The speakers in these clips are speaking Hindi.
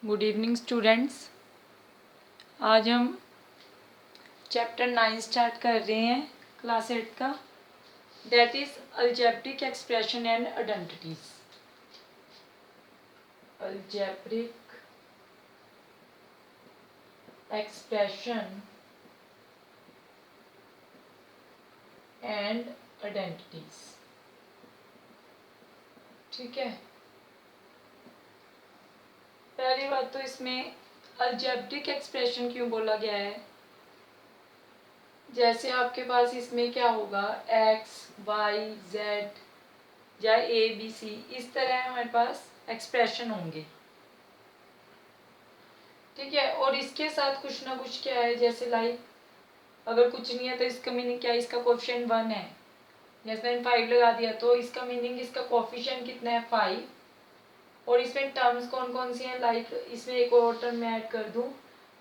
Good evening students. आज हम चैप्टर 9 स्टार्ट कर रहे हैं क्लास 8 का, that is algebraic expression and identities. Algebraic expression and identities. ठीक है, पहली बात तो इसमें अलजेब्रिक एक्सप्रेशन क्यों बोला गया है। जैसे आपके पास इसमें क्या होगा, एक्स वाई जेड या ए बी सी, इस तरह हमारे पास एक्सप्रेशन होंगे। ठीक है, और इसके साथ कुछ ना कुछ क्या है, जैसे लाइक अगर कुछ नहीं है तो इसका मीनिंग क्या है, इसका कोफिशिएंट 1 है। जैसे मैंने 5 लगा दिया तो इसका मीनिंग इसका कोफिशिएंट कितना है, 5। और इसमें टर्म्स कौन कौन सी हैं, लाइक इसमें एक और टर्म मैं ऐड कर दूं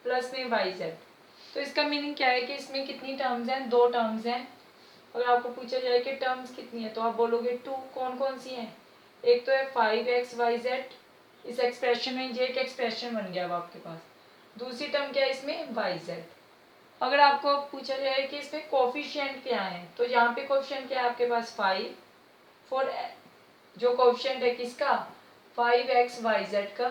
प्लस में वाई जेड, तो इसका मीनिंग क्या है कि इसमें कितनी टर्म्स हैं, 2 टर्म्स हैं। अगर आपको पूछा जाए कि टर्म्स कितनी है तो आप बोलोगे 2। कौन कौन सी हैं, एक तो है 5xyz, इस एक्सप्रेशन में ये एक एक्सप्रेशन बन गया अब आपके पास। दूसरी टर्म क्या है इसमें, yz। अगर आपको पूछा जाए कि इसमें कोफिशिएंट क्या है, तो यहाँ पे कोफिशिएंट क्या है आपके पास 5 फॉर, जो कोफिशिएंट है किसका, 5xyz का।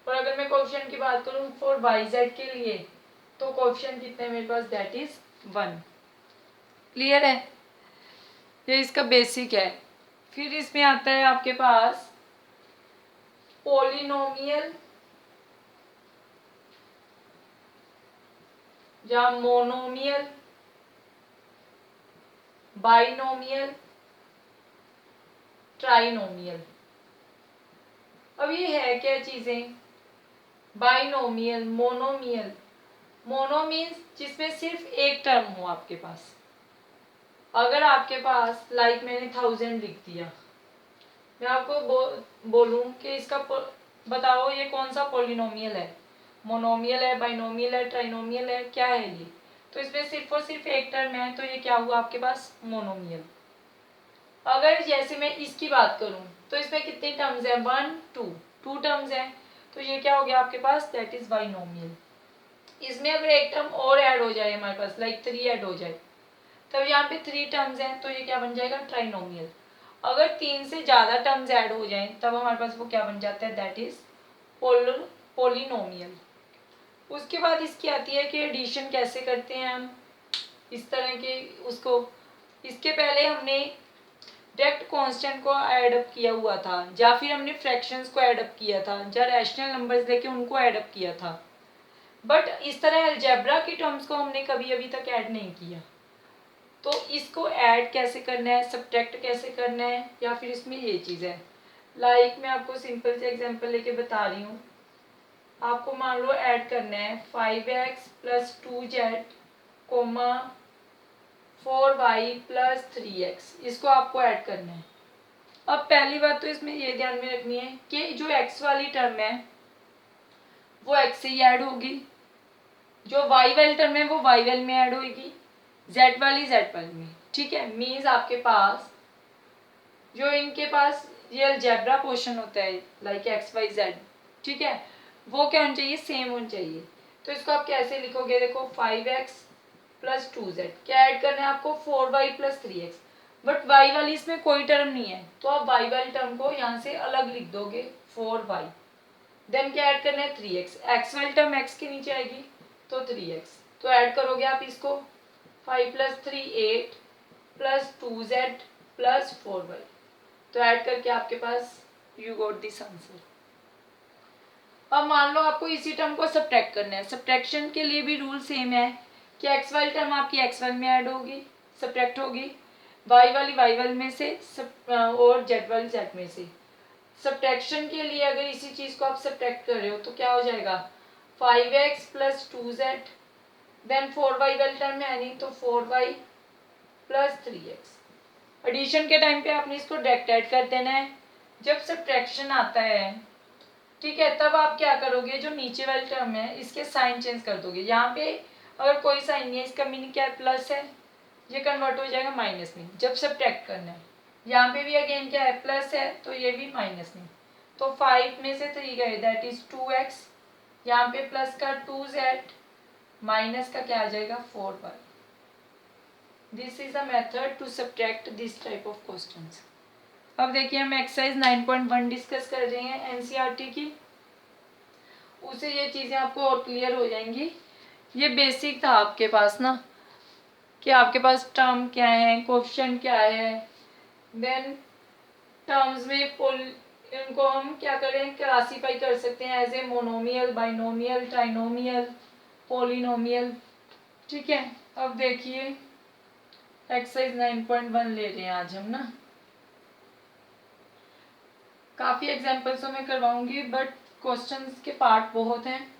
और अगर मैं कोफिशिएंट की बात करूँ फॉर yz के लिए, तो कोफिशिएंट कितना है मेरे पास, दैट इज 1। क्लियर है, ये इसका बेसिक है। फिर इसमें आता है आपके पास पॉलिनोमियल या मोनोमियल, बाइनोमियल, ट्राइनोमियल। अब ये है क्या चीजें, बाइनोमियल, मोनोमियल। मोनो मीन्स जिसमें सिर्फ एक टर्म हो आपके पास। अगर आपके पास लाइक मैंने 1000 लिख दिया, मैं आपको बोलूं कि इसका बताओ ये कौन सा पॉलिनोमियल है, मोनोमियल है, बाइनोमियल है, ट्राइनोमियल है, क्या है ये, तो इसमें सिर्फ और सिर्फ एक टर्म है, तो ये क्या हुआ आपके पास, मोनोमियल। अगर जैसे मैं इसकी बात करूं तो इसमें कितने टर्म्स है, 1 2, 2 टर्म्स है, तो ये क्या हो गया आपके पास, दैट इज बाइनोमियल। इसमें अगर एक टर्म और ऐड हो जाए हमारे पास, लाइक 3 ऐड हो जाए, तब यहाँ पे 3 टर्म्स हैं, तो ये क्या बन जाएगा, ट्राइनोमियल। अगर 3 से ज्यादा टर्म्स ऐड हो जाएं तब हमारे पास वो क्या बन जाता है, दैट इज पोलिनोमियल। उसके बाद इसकी आती है कि एडिशन कैसे करते हैं हम, इस तरह के उसको, इसके पहले हमने डायरेक्ट कांस्टेंट को ऐड अप किया हुआ था, या फिर हमने फ्रैक्शंस को ऐड अप किया था, या रैशनल नंबर्स लेके उनको ऐड अप किया था। बट इस तरह अलजेब्रा की टर्म्स को हमने कभी अभी तक ऐड नहीं किया। तो इसको ऐड कैसे करना है, सब्ट्रैक्ट कैसे करना है, या फिर इसमें ये चीज़ है, लाइक मैं आपको सिंपल से एग्जांपल लेके बता रही हूँ। आपको मान लो ऐड करना है 5x plus 2z coma 4y plus 3x, इसको आपको ऐड करना है। अब पहली बात तो इसमें ये ध्यान में रखनी है कि जो x वाली टर्म है वो x से ही ऐड होगी, जो y वाली टर्म है वो y वाली में ऐड होगी, z वाली z वाली में। ठीक है, मीन्स आपके पास जो इनके पास ये अलजेब्रा पोर्शन होता है लाइक एक्स वाई जेड, ठीक है, वो क्या होना चाहिए, सेम होना चाहिए। तो इसको आप कैसे लिखोगे, देखो 5x प्लस 2z, क्या ऐड करना है आपको, 4y plus 3x। But y वाली इसमें कोई टर्म नहीं है, तो आप y वाली टर्म को यहाँ से अलग लिख दोगे 4y, देन क्या ऐड करना है 3x, x वाली टर्म x के नीचे आएगी तो 3x, तो ऐड करोगे आप इसको 5 plus 3 8 plus 2z plus 4y, तो ऐड करके आपके पास यू गॉट दिस आंसर। अब मान लो आपको इसी टर्म को सब्ट्रैक्ट करना है, सब्ट्रैक्शन के लिए भी रूल सेम है कि एक्स वाली टर्म आपकी एक्स वाली में ऐड होगी, सब्ट्रैक्ट होगी, वाई वाली में से और जेड वाली जेड में से। सब्ट्रैक्शन के लिए अगर इसी चीज को आप सब्ट्रैक्ट कर रहे हो तो क्या हो जाएगा, 5x plus 2z, then 4y वाली टर्म में आनी तो 4y प्लस 3x। एडिशन के टाइम पे आपने इसको डायरेक्ट ऐड कर देना है। जब सब्ट्रैक्शन आता है, ठीक है, तब आप क्या करोगे, जो नीचे वाली टर्म है इसके साइन चेंज कर दोगे। यहाँ पे अगर कोई साइन नहीं है, इसका मीनिंग क्या है, प्लस है, ये कन्वर्ट हो जाएगा माइनस में जब सब्ट्रैक्ट करना है। यहाँ पे भी अगेन क्या है, प्लस है, तो ये भी माइनस में। तो 5 में से 3 गए, दैट इज 2x, यहाँ पे प्लस का 2z, माइनस का क्या आ जाएगा 4y। This is a method to subtract this type of questions. अब देखिए हम एक्सरसाइज 9.1 डिस्कस कर रहे हैं एनसीईआरटी की, उससे ये चीज़ें आपको और क्लियर हो जाएंगी। ये बेसिक था आपके पास ना, कि आपके पास टर्म क्या है, कोएफिशिएंट क्या है, देन टर्म्स में इनको हम क्या करें, क्लासीफाई कर सकते हैं as a monomial, binomial, trinomial, polynomial. ठीक है, अब देखिए एक्सरसाइज 9.1 ले रहे हैं आज हम ना। काफ़ी एग्जाम्पल्सों में करवाऊंगी, बट क्वेश्चंस के पार्ट बहुत हैं,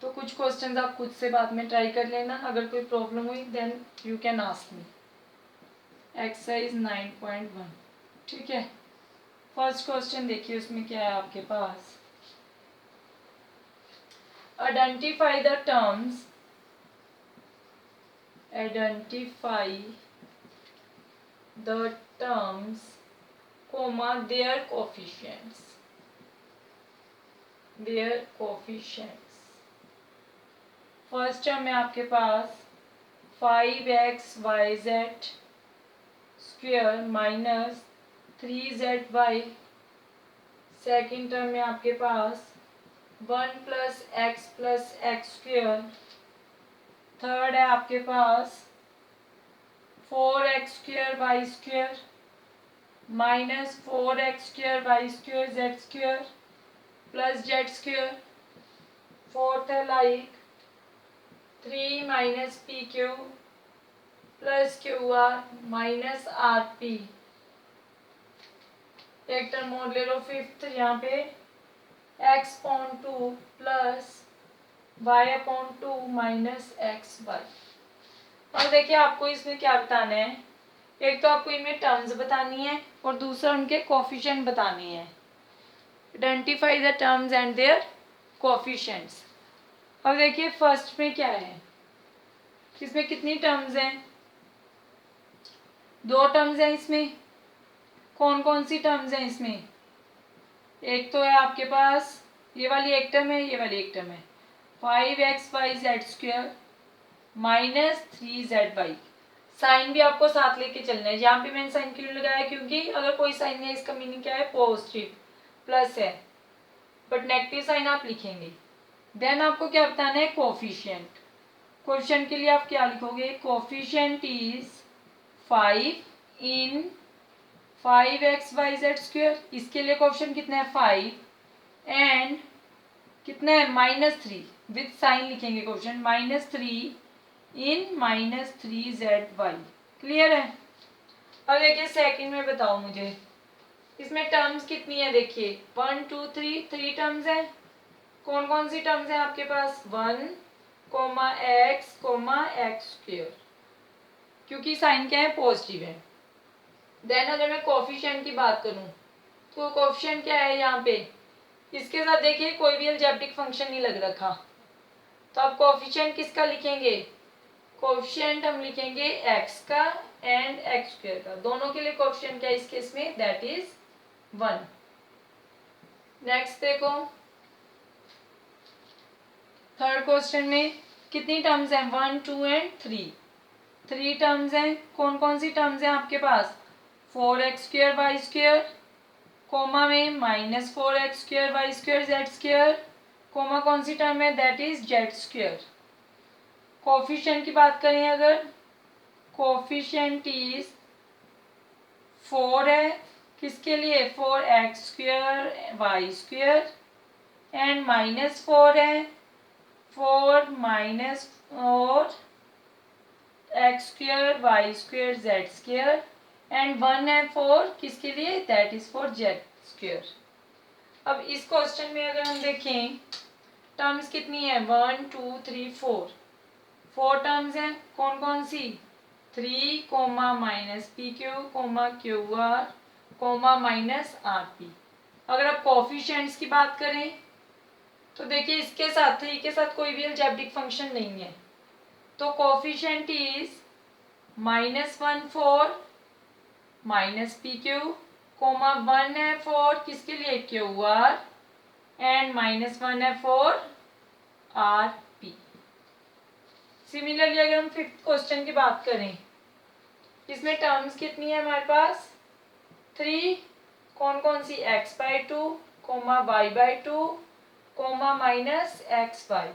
तो कुछ क्वेश्चंस आप खुद से बाद में ट्राई कर लेना। अगर कोई प्रॉब्लम हुई then you can ask me. Exercise 9.1, ठीक है। फर्स्ट क्वेश्चन देखिए उसमें क्या है आपके पास। Identify the terms, identify the terms comma their coefficients, their coefficients। First term है आपके पास 5xyz square minus 3zy। Second term में आपके पास 1 प्लस एक्स स्क्वेयर। थर्ड है आपके पास 4x square Y square minus 4x square Y square Z square plus Z square. Fourth है like 3 minus P Q plus Q R minus are P. एक टर्म और ले लो फिफ्थ, यहाँ पे x upon 2 plus y upon 2 minus x y. और देखिए आपको इसमें क्या बताना है, एक तो आपको इनमें टर्म्स बतानी है और दूसरा उनके कोएफिशिएंट बतानी है। Identify the terms and their coefficients. अब देखिए फर्स्ट में क्या है, इसमें कितनी टर्म्स हैं, 2 टर्म्स हैं इसमें। कौन कौन सी टर्म्स हैं इसमें, एक तो है आपके पास ये वाली एक टर्म है, ये वाली एक टर्म है 5xyz square minus 3zy। Sign भी आपको साथ लेके चलना है। यहाँ पे मैंने साइन क्यों लगाया, क्योंकि अगर कोई साइन है इसका मीनिंग क्या है, पॉजिटिव प्लस है, बट नेगेटिव साइन आप लिखेंगे। देन आपको क्या बताना है, कोएफिशिएंट। कोएफिशिएंट के लिए आप क्या लिखोगे, coefficient is 5 in 5xyz square. इसके लिए कोएफिशिएंट कितना है 5 एंड कितना है -3, विद साइन लिखेंगे कोएफिशिएंट -3 इन -3zy। क्लियर है। अब देखिए सेकंड में बताओ मुझे इसमें टर्म्स कितनी है। देखिए 1 2 3 3 टर्म्स है। कौन कौन सी टर्म्स है आपके पास, 1 x स्क्वेयर, क्योंकि साइन क्या है पॉजिटिव है। देन अगर मैं कोएफिशिएंट की बात करूं तो कोएफिशिएंट क्या है यहाँ पे, इसके साथ देखिए कोई भी अलजेब्रिक फंक्शन नहीं लग रखा, तो आप कोएफिशिएंट किसका लिखेंगे, कोएफिशिएंट हम लिखेंगे x का एंड x स्क्वायर का। दोनों के लिए कोएफिशिएंट क्या है इस केस में, दैट इज 1। नेक्स्ट देखो थर्ड क्वेश्चन में कितनी टर्म्स हैं, 1 2 एंड 3। 3 टर्म्स हैं। कौन कौन सी टर्म्स हैं आपके पास, 4x square y square comma में -4x square y square z square comma कौन सी टर्म है, that is z square. Coefficient की बात करें अगर, कोएफिशिएंट इज 4 है, किसके लिए 4x square y square and -4 है 4 माइनस और x square y square z square and 1 है 4 किसके लिए, that is for z square. अब इस क्वेश्चन में अगर हम देखें टर्म्स कितनी है, 1 2 3 4 टर्म्स हैं। कौन कौन सी, 3 comma minus P q comma q r comma minus are p. अगर आप कोएफिशिएंट्स की बात करें तो देखिए इसके साथ 3 के साथ कोई भी अलजेब्रिक फंक्शन नहीं है, तो coefficient is -1 4 minus P q comma 1 है 4 किसके लिए क्यू आर एंड -1 है 4 आर पी। सिमिलरली अगर हम फिफ्थ क्वेश्चन की बात करें, इसमें टर्म्स कितनी है हमारे पास? 3। कौन कौन सी? x/2, y/2, -xy।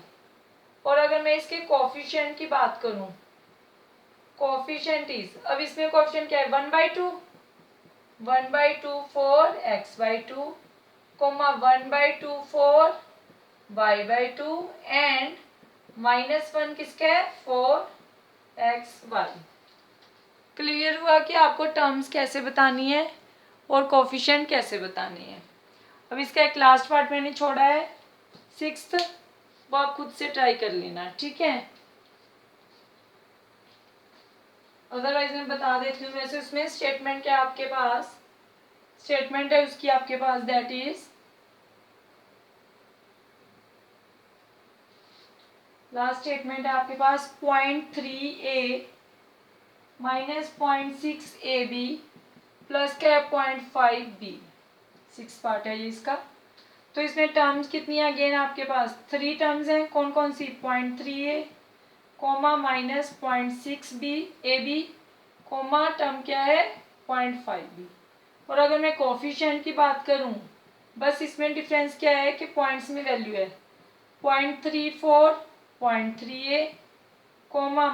और अगर मैं इसके कोफिशिएंट की बात करूं, कोफिशिएंट इज, अब इसमें कोफिशिएंट क्या है? 1/2, 1/2 for x/2, 1/2 for y/2 and -1 किसका है? For xy। क्लियर हुआ कि आपको टर्म्स कैसे बतानी है और कोफिशिएंट कैसे बतानी है। अब इसका एक लास्ट पार्ट मैंने छोड़ा है, सिक्स्थ, वो आप खुद से ट्राई कर लेना, ठीक है। अदरवाइज मैं बता देती हूँ। वैसे उसमें स्टेटमेंट क्या आपके पास? स्टेटमेंट है उसकी आपके पास, दैट इज, लास्ट स्टेटमेंट है आपके पास 0.3a माइनस 0.6ab प्लस क्या है? 0.5b। 6 पार्ट है ये इसका। तो इसमें टर्म्स कितनी है? अगेन आपके पास 3 टर्म्स हैं। कौन कौन सी? 0.3a, माइनस 0.6ab, टर्म क्या है? 0.5b। और अगर मैं कोफिशिएंट की बात करूं, बस इसमें डिफरेंस क्या है कि पॉइंट्स में वैल्यू है 0.34, 0.3a,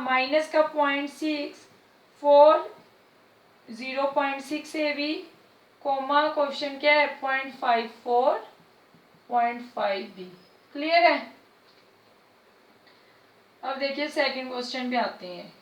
माइनस का 0.6 फॉर 0.6ab, कोफिशिएंट क्या है? 0.54, 0.5b। क्लियर है? अब देखिए सेकंड क्वेश्चन पे आते हैं।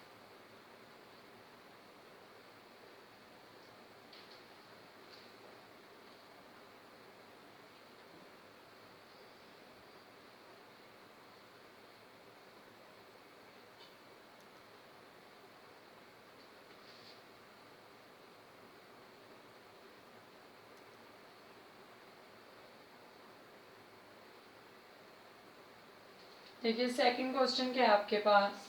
देखिए सेकंड क्वेश्चन क्या है आपके पास?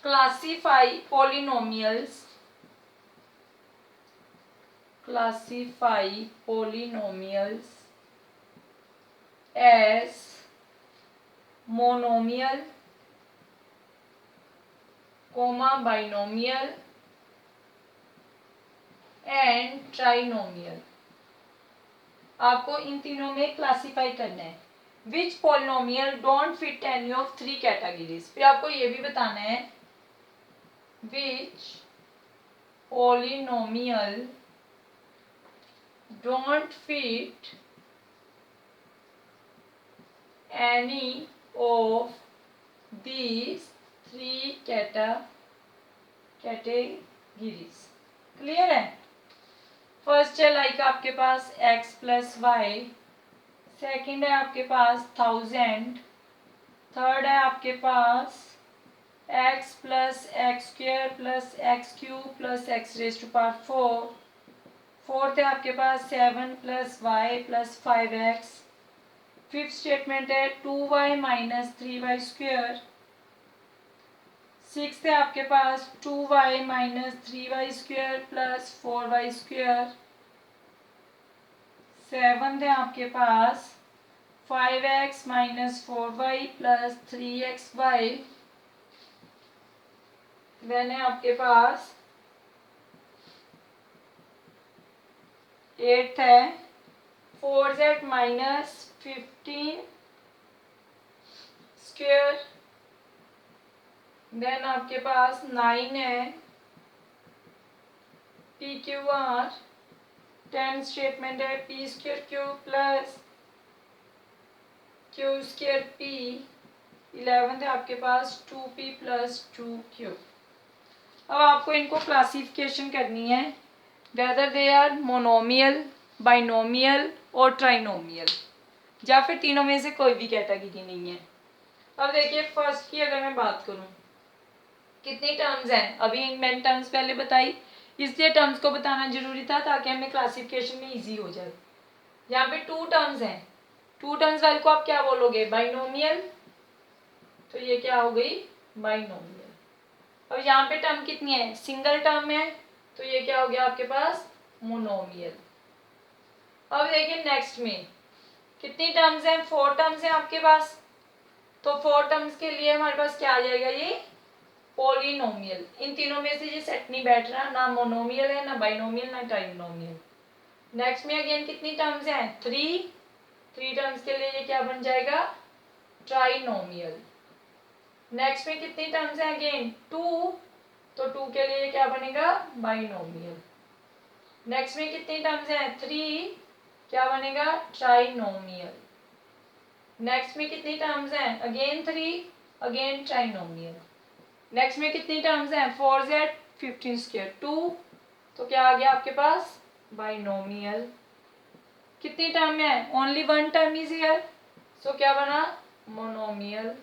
Classify polynomials, classify polynomials as monomial, binomial and trinomial. आपको इन तीनों में क्लासीफाई करना है। Which polynomial don't fit any of 3 categories. फिर आपको ये भी बताना है which polynomial don't fit any of these 3 categories. Clear है? फर्स्ट है लाइक आपके पास x प्लस वाई, सेकेंड है आपके पास 1000, थर्ड है आपके पास x plus X square plus X cube plus x raise to power 4, fourth है आपके पास 7 plus y plus 5x, fifth statement है 2y minus 3y square, sixth है आपके पास 2y minus 3y square plus 4y square, seventh है आपके पास 5x minus 4y plus 3xy, then है आपके पास एट्थ है 4z माइनस 15 स्क्वेयर, देन आपके पास 9 है पी क्यू आर, 10 स्टेटमेंट है P square Q plus Q square P, 11th है आपके पास 2p प्लस 2q। अब आपको इनको क्लासिफिकेशन करनी है whether they are monomial, binomial और ट्राइनोमियल, या फिर तीनों में से कोई भी कैटेगरी नहीं है। अब देखिए फर्स्ट की अगर मैं बात करूं, कितनी टर्म्स हैं? अभी मैंने टर्म्स पहले बताई, इसलिए टर्म्स को बताना जरूरी था ताकि हमें क्लासिफिकेशन में इजी हो जाए। यहाँ पे 2 टर्म्स हैं, 2 टर्म्स वाले को आप क्या बोलोगे? बाइनोमियल। तो ये क्या हो गई? बाइनोमियल। अब यहाँ पे टर्म कितनी है? सिंगल टर्म है, तो ये क्या हो गया आपके पास? मोनोमियल। अब देखिए नेक्स्ट में कितनी टर्म्स हैं? 4 टर्म्स हैं आपके पास। तो 4 टर्म्स के लिए हमारे पास क्या आ जाएगा? ये पॉलिनोमियल। इन तीनों में से ये सेट नहीं बैठ रहा, ना मोनोमियल है, ना बाइनोमियल, ना ट्राइनोमियल। नेक्स्ट में अगेन कितनी टर्म्स हैं? 3 टर्म्स के लिए ये क्या बन जाएगा? ट्राइनोमियल। नेक्स्ट में कितनी टर्म्स हैं? अगेन 2, तो 2 के लिए क्या बनेगा? बाइनोमियल। नेक्स्ट में कितनी टर्म्स हैं? 3, क्या बनेगा? ट्राइनोमियल। नेक्स्ट में कितनी टर्म्स हैं? Again 3, again trinomial. नेक्स्ट में कितनी टर्म्स हैं? 4z 15 स्क्वायर 2, तो क्या आ गया आपके पास? बाइनोमियल। कितनी टर्म है? Only 1 term is here, so क्या बना? Monomial.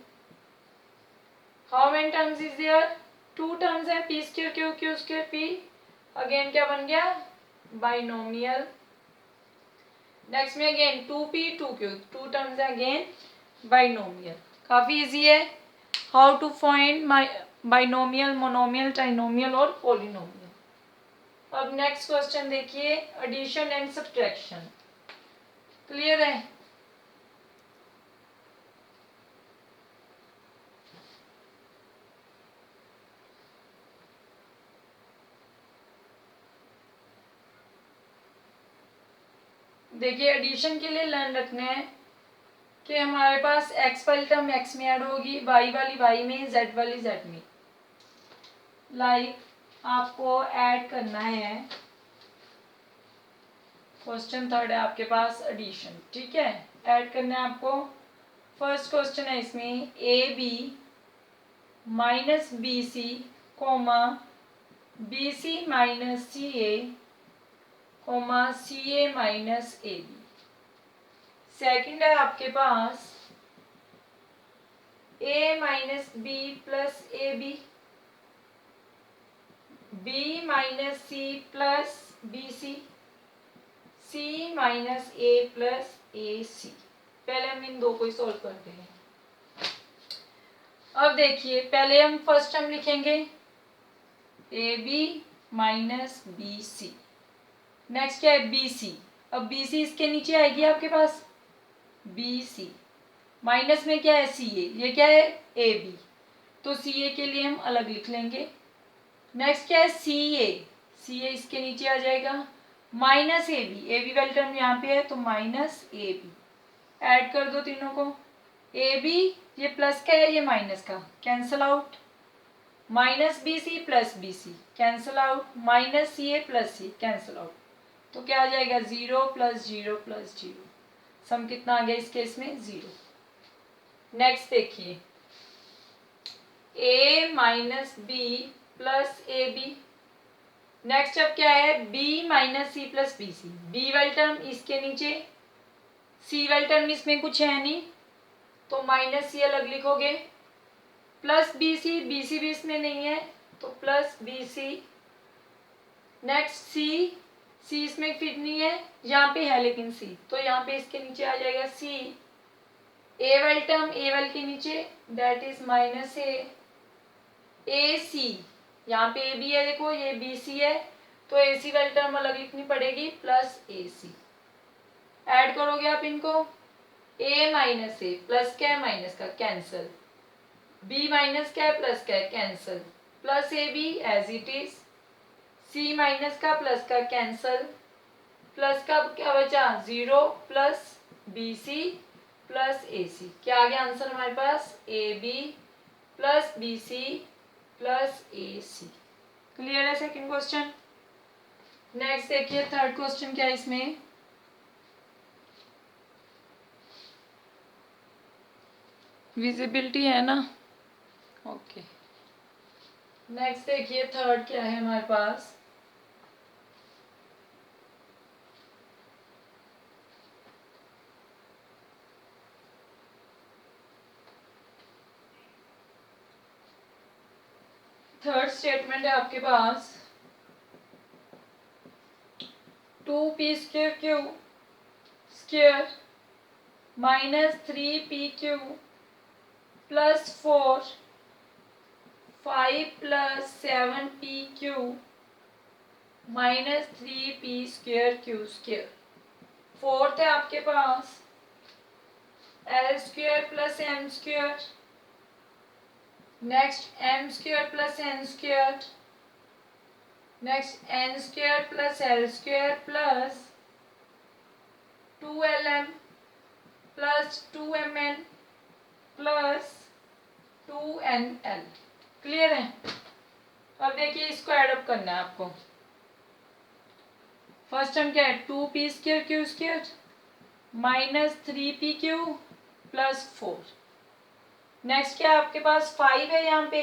How many terms is there? 2 terms हैं, p square q, q square p, again क्या बन गया? बाइनोमियल। नेक्स्ट में अगेन 2p 2q, 2 टर्म्स है, अगेन बाइनोमियल। काफी इजी है how to find binomial, monomial, trinomial और पॉलिनोमियल। अब नेक्स्ट क्वेश्चन देखिए, एडिशन एंड सब्ट्रैक्शन। क्लियर है? देखिए एडिशन के लिए लर्न रखना है कि हमारे पास x वाली टर्म x में ऐड होगी, y वाली y में, z वाली z में। लाइक आपको ऐड करना है, क्वेश्चन 3 है आपके पास एडिशन, ठीक है? ऐड करना है आपको। फर्स्ट क्वेश्चन है इसमें AB minus BC comma BC minus CA comma CA minus AB। Second है आपके पास A minus B plus AB, B minus C plus BC, C minus A plus AC। पहले हम इन दो को ही सोल्व करते हैं। अब देखिए पहले हम फर्स्ट टर्म लिखेंगे AB माइनस BC। नेक्स्ट क्या है? BC। अब BC इसके नीचे आएगी आपके पास, BC माइनस में क्या है? CA, ये क्या है? AB, तो CA के लिए हम अलग लिख लेंगे। नेक्स्ट क्या है? CA इसके नीचे आ जाएगा, माइनस AB वाली टर्म यहाँ पे है तो माइनस AB। ऐड कर दो तीनों को, AB ये प्लस का है, ये माइनस का, cancel out. Minus BC plus BC cancel out, minus CA plus C cancel out, तो क्या आ जाएगा? 0 प्लस 0 प्लस 0। सम कितना आ गया इस केस में? 0। नेक्स्ट देखिए A minus B plus AB। Next अब क्या है? B minus C plus BC। B वाली टर्म इसके नीचे, C वाली टर्म इसमें कुछ है नहीं, तो माइनस C अलग लिखोगे, प्लस BC, BC भी इसमें नहीं है तो प्लस BC। नेक्स्ट C इसमें फिट नहीं है, यहाँ पे है लेकिन C, तो यहाँ पे इसके नीचे आ जाएगा C। A वाली टर्म A वाली के नीचे, दैट इज माइनस AC। यहाँ पे AB है, देखो ये BC है, तो AC वाली टर्म अलग लिखनी पड़ेगी, प्लस AC। ऐड करोगे आप इनको, A माइनस A प्लस क्या है? माइनस का, कैंसल। B माइनस क्या है? प्लस क्या है? Cancel. Plus AB as it is, C minus का प्लस का कैंसल, प्लस का क्या बचा? 0 प्लस BC प्लस AC। क्या आ गया आंसर हमारे पास? AB plus BC plus AC। Clear है सेकंड क्वेश्चन? नेक्स्ट देखिए थर्ड क्वेश्चन क्या है इसमें। विजिबिलिटी है ना? ओके। नेक्स्ट देखिए थर्ड क्या है हमारे पास। थर्ड स्टेटमेंट है आपके पास 2p square Q square minus 3pq plus 4 5 plus 7pq minus 3p square Q square. Fourth है आपके पास L square plus M square, next M square plus N square, next N square plus L square plus 2lm plus 2mn plus 2nl। Clear है? अब देखिए इसको एडअप करना है आपको। फर्स्ट टर्म क्या है, 2p square Q square minus 3p Q plus 4। Next क्या है आपके पास 5 है, यहाँ पे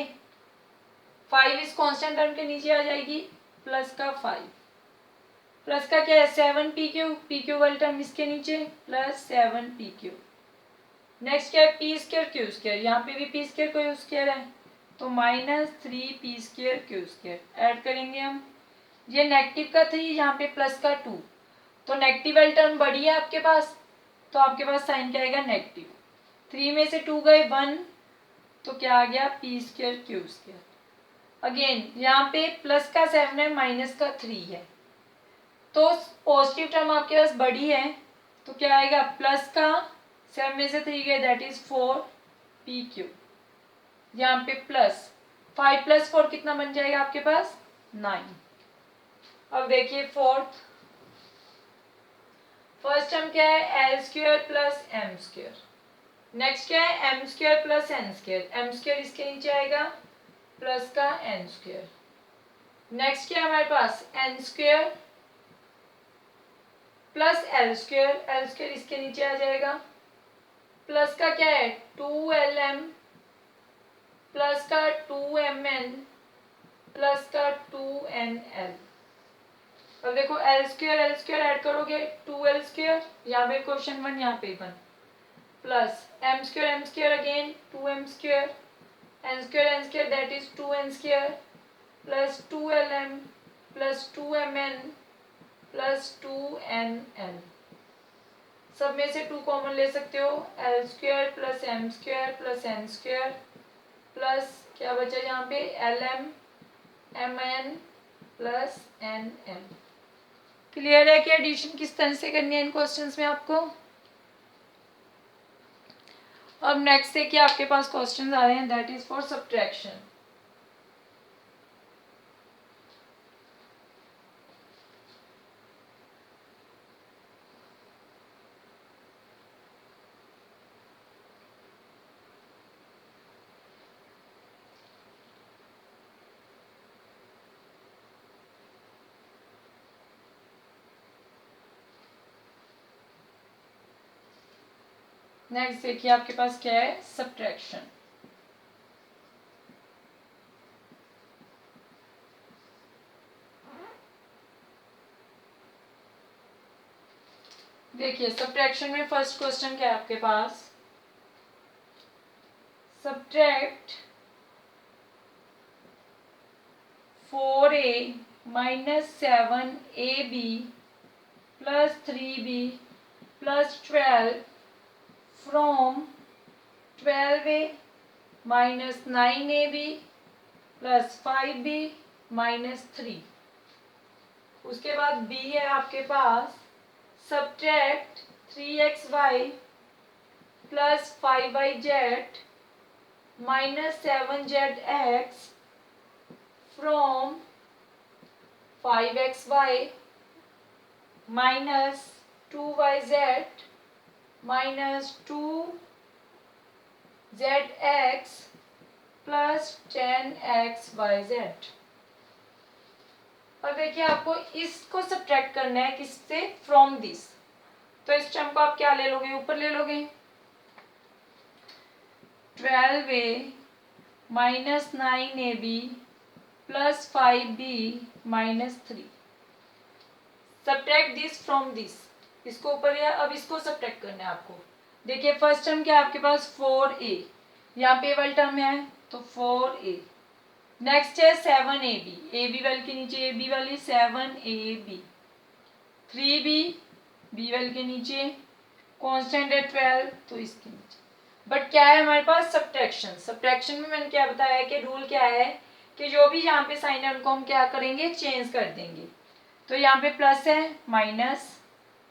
5 इस कांस्टेंट टर्म के नीचे आ जाएगी, प्लस का 5 प्लस का क्या है 7p क्यू, p क्यू वाली टर्म इसके नीचे प्लस 7p क्यू। नेक्स्ट क्या है पी स्क्वायर क्यू स्क्वायर, यहाँ पे भी पी स्क्वायर कोई स्क्वायर है तो minus 3p square Q square. Add करेंगे हम, ये नेगेटिव का 3 यहाँ पे प्लस का 2, तो नेगेटिव वाली टर्म बड़ी है आपके पास, तो आपके पास साइन क्या आएगा नेगेटिव। 3 में से 2 गए 1, तो क्या आ गया p square Q square. Again यहाँ पे प्लस का 7 है माइनस का 3 है, तो पॉजिटिव टर्म आपके पास बड़ी है, तो क्या आएगा प्लस का 7 में से 3 गए दैट इज 4p क्यू। यहाँ पे प्लस 5 प्लस 4 कितना बन जाएगा आपके पास 9। अब देखिए फोर्थ, फर्स्ट टर्म क्या है L square plus M square, next क्या है M square plus N square, M square इसके नीचे आएगा प्लस का एन स्क्वायर। नेक्स्ट क्या है हमारे पास N square plus L square, L square इसके नीचे आ जाएगा, प्लस का क्या है 2lm प्लस का 2mn प्लस का 2nl। अब देखो एल स्क्वायर ऐड करोगे 2l स्क्वायर, यहाँ पे क्वेश्चन 1 यहाँ पे 1 plus M square again 2m square, N square that is 2n square plus 2lm plus 2mn plus 2nl। सब में से 2 कॉमन ले सकते हो, L square plus M square plus N square plus क्या बचा यहाँ पे lm mn plus nl। Clear है कि एडिशन किस तरह से करनी है इन क्वेश्चंस में आपको। अब नेक्स्ट देखिए आपके पास क्वेश्चंस आ रहे हैं that is for subtraction. Next देखिए आपके पास क्या है सब्ट्रैक्शन। देखिए सब्ट्रैक्शन में फर्स्ट क्वेश्चन क्या है आपके पास, subtract 4a minus 7ab plus 3b plus 12 from 12a minus 9ab plus 5b minus 3। उसके बाद b है आपके पास subtract 3xy plus 5yz minus 7zx from 5xy minus 2yz minus 2zx plus 10xyz। और देखिए आपको इसको सब्ट्रैक्ट करना है किससे, फ्रॉम दिस, तो इस टर्म को आप क्या ले लोगे ऊपर ले लोगे 12a minus 9ab plus 5b minus 3। Subtract this from this, इसको ऊपर लिया, अब इसको सब्ट्रैक्ट करना है आपको। देखिए फर्स्ट टर्म क्या है आपके पास 4a, यहाँ पे वाली टर्म है तो 4a, नेक्स्ट है 7ab, ab वाली के नीचे ab वाली 7ab, 3b b वाली के नीचे कांस्टेंट है 12 तो इसके नीचे। बट क्या है हमारे पास सब्ट्रैक्शन, सब्ट्रैक्शन में मैंने क्या बताया कि रूल क्या है कि जो भी यहाँ पे साइन है उनको हम क्या करेंगे चेंज कर देंगे। तो यहाँ पे प्लस है माइनस,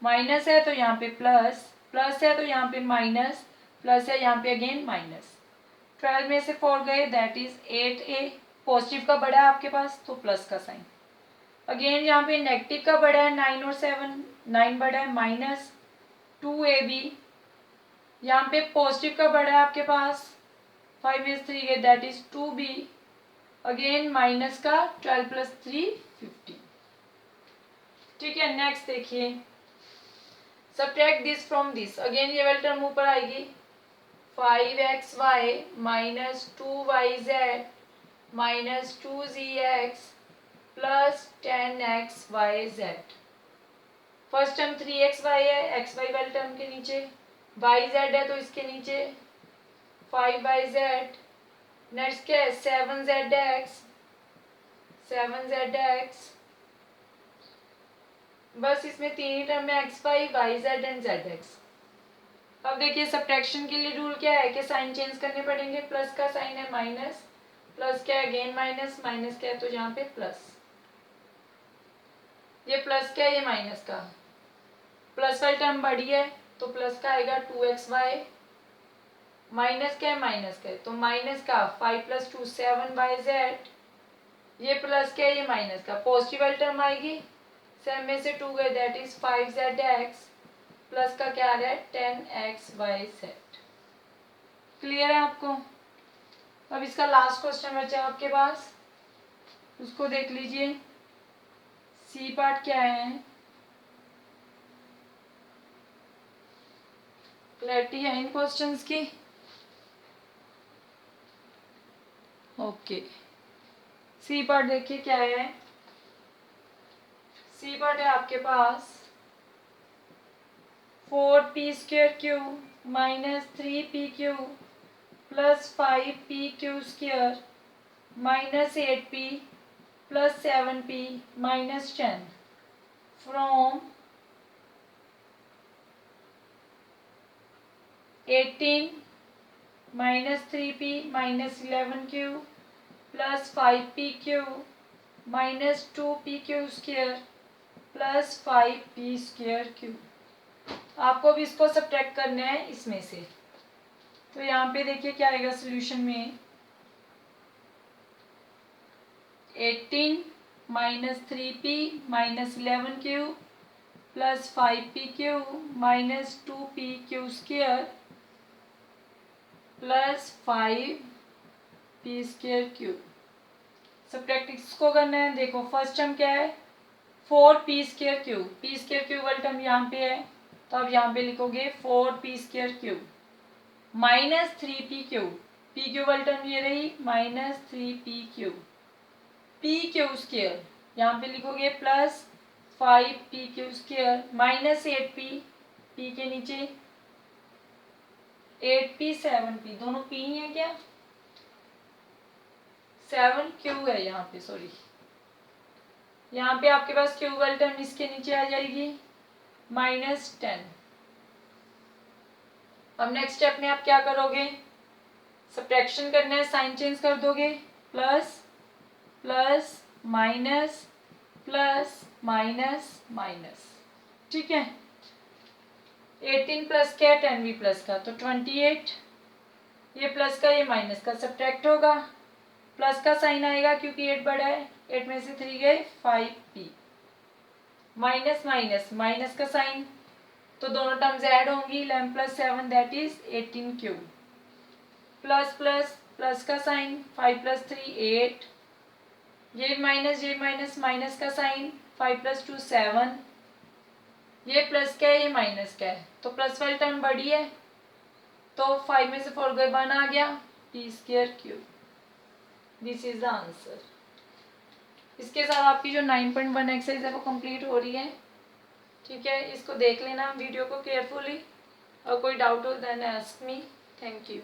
माइनस है तो यहाँ पे प्लस, प्लस है तो यहाँ पे माइनस, प्लस है यहाँ पे अगेन माइनस। 12 में से 4 गए दैट इज 8a। पॉजिटिव का बड़ा है आपके पास तो प्लस का साइन। अगेन यहाँ पे नेगेटिव का बड़ा है 9 और 7, 9 बड़ा है माइनस 2ab। यहाँ पे पॉजिटिव का बड़ा है आपके पास 5 में से 3 गए that is 2b। Again minus का 12 प्लस 3 15। ठीक है, नेक्स्ट देखिए subtract this from this. Again ये वाली टर्म ऊपर आएगी 5xy minus 2yz minus 2zx plus 10xyz। First term 3xy है, xy वाली टर्म के नीचे, yz है तो इसके नीचे 5yz। नेक्स्ट क्या है 7zx, 7zx। बस इसमें तीन ही टर्म है xy, yz एंड zx। अब देखिए सब्ट्रैक्शन के लिए रूल क्या है कि साइन चेंज करने पड़ेंगे। प्लस का साइन है माइनस, प्लस क्या है अगेन माइनस, माइनस क्या है तो यहाँ पे प्लस। ये प्लस क्या है ये माइनस का। प्लस वाली टर्म बड़ी है तो प्लस का आएगा 2xy। माइनस क्या है माइनस का है तो माइनस का 5 प्लस 2 7yz। ये प्लस क्या है ये माइनस का। पॉजिटिव वाली टर्म आएगी 7 में से 2 गए दैट इज 5zx प्लस का क्या आ रहा है 10xyz। क्लियर है आपको। अब इसका लास्ट क्वेश्चन बचा आपके पास, उसको देख लीजिए। सी पार्ट क्या है, क्लैरिटी है इन क्वेश्चंस की। ओके, सी पार्ट देखिए क्या है। सी पार्ट है आपके पास 4p² minus 3p³ plus 5p² minus 8p plus 7p minus 10 from 18 minus 3p minus 11q plus 5p³ minus 2p² plus 5p²q। आपको भी इसको सब्ट्रैक्ट करना है इसमें से। तो यहाँ पे देखिए क्या आएगा सोल्यूशन में 18 minus 3p minus 11q plus 5p³ minus 2p² plus 5p²q। Subtract इसको करना है। देखो फर्स्ट टर्म क्या है 4p²q, p² वाला टर्म यहाँ पे है तो अब यहाँ पे लिखोगे 4p² माइनस 3p³ p³ वाली टर्म ये रही माइनस 3p³ p² यहाँ पे लिखोगे plus 5p² minus 8p, p के नीचे 8p 7p दोनों p ही है क्या, 7q है यहाँ पे, सॉरी यहाँ पे आपके पास q वाली टर्म इसके नीचे आ जाएगी माइनस 10। अब नेक्स्ट स्टेप में आप क्या करोगे, सब्ट्रैक्शन करना है, साइन चेंज कर दोगे, plus plus minus plus minus minus. ठीक है, 18 प्लस क्या है 10 भी प्लस का तो 28। ये प्लस का ये माइनस का सब्ट्रैक्ट होगा, प्लस का साइन आएगा क्योंकि 8 बड़ा है, 8 में से 3 गए 5p माइनस माइनस माइनस का साइन तो दोनों टर्म्स ऐड होंगी 11 plus 7 that is 18q plus plus plus का साइन 5 प्लस 3 8 ये माइनस माइनस का साइन 5 प्लस 2 7 ये प्लस का है ये माइनस का है तो प्लस वाली टर्म बड़ी है तो 5 में से 4 गए 1 आ गया p²q। This is the answer. इसके साथ आपकी जो 9.1 एक्सरसाइज है वो कंप्लीट हो रही है। ठीक है, इसको देख लेना वीडियो को केयरफुली और कोई डाउट हो then ask me. Thank you.